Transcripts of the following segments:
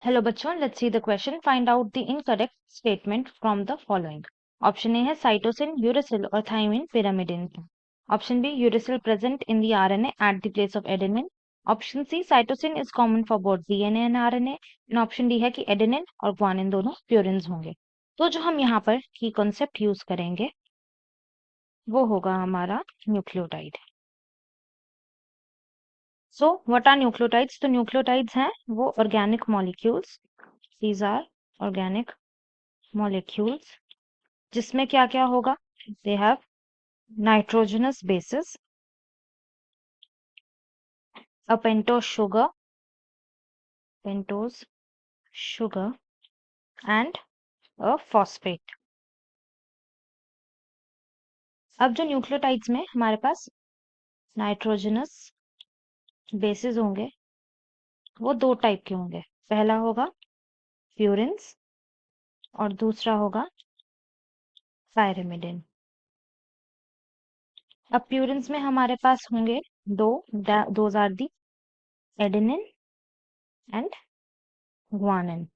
Hello बच्चों, let's see the question. Find out the incorrect statement from the following. Option A है cytosine, uracil और thymine pyrimidine. Option B, uracil present in the RNA at the place of adenine. Option C, cytosine is common for both DNA and RNA. And option D है कि adenine और guanine दोनों purines होंगे। तो जो हम यहाँ पर की कॉन्सेप्ट यूज करेंगे वो होगा हमारा nucleotide. So what are nucleotides? तो न्यूक्लियोटाइड्स हैं वो organic molecules. These are organic molecules जिसमें क्या क्या होगा? They have nitrogenous bases, a pentose sugar and a phosphate. अब जो न्यूक्लियोटाइड्स में हमारे पास नाइट्रोजनस बेसिस होंगे वो दो टाइप के होंगे। पहला होगा प्यूरिन्स और दूसरा होगा पायरिमिडिन। अब प्यूरिन्स में हमारे पास होंगे those are the adenine and guanine.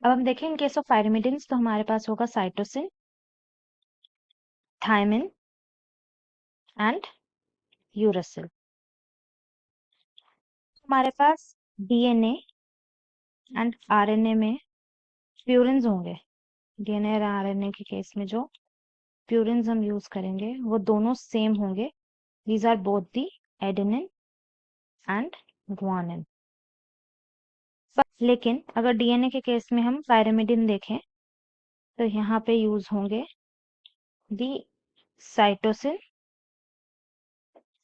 अब हम देखें इन केस ऑफ पायरिमिडिन्स तो हमारे पास होगा साइटोसिन, थायमिन एंड यूरेसिल। हमारे पास डीएनए एंड आरएनए में प्यूरिन्स होंगे। डीएनए और आरएनए के केस में जो प्यूरिन्स हम यूज करेंगे वो दोनों सेम होंगे। These are both the adenine and guanine. लेकिन अगर डीएनए के केस में हम पायरिमिडिन देखें तो यहाँ पे यूज होंगे दी साइटोसिन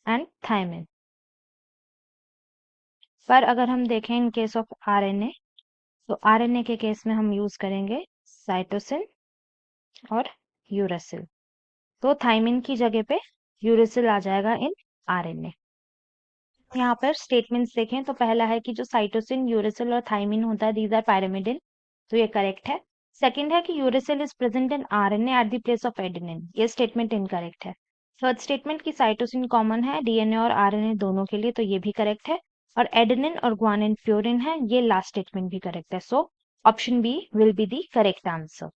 एंड थायमिन। पर अगर हम देखें इन केस ऑफ आरएनए तो आरएनए के केस में हम यूज करेंगे साइटोसिन और यूरेसिल। तो थाइमिन की जगह पे यूरेसिल आ जाएगा इन आरएनए। यहाँ पर स्टेटमेंट्स देखें तो पहला है कि जो साइटोसिन, यूरेसिल और थाइमिन होता है दीज आर पायरिमिडिन, तो ये करेक्ट है। सेकंड है कि uracil is present in RNA at the place of adenine, ये स्टेटमेंट इनकरेक्ट है। थर्ड स्टेटमेंट की साइटोसिन कॉमन है डीएनए और आरएनए दोनों के लिए, तो ये भी करेक्ट है। और एडेनिन और ग्वानिन प्यूरिन है, ये लास्ट स्टेटमेंट भी करेक्ट है। So option B will be the correct answer.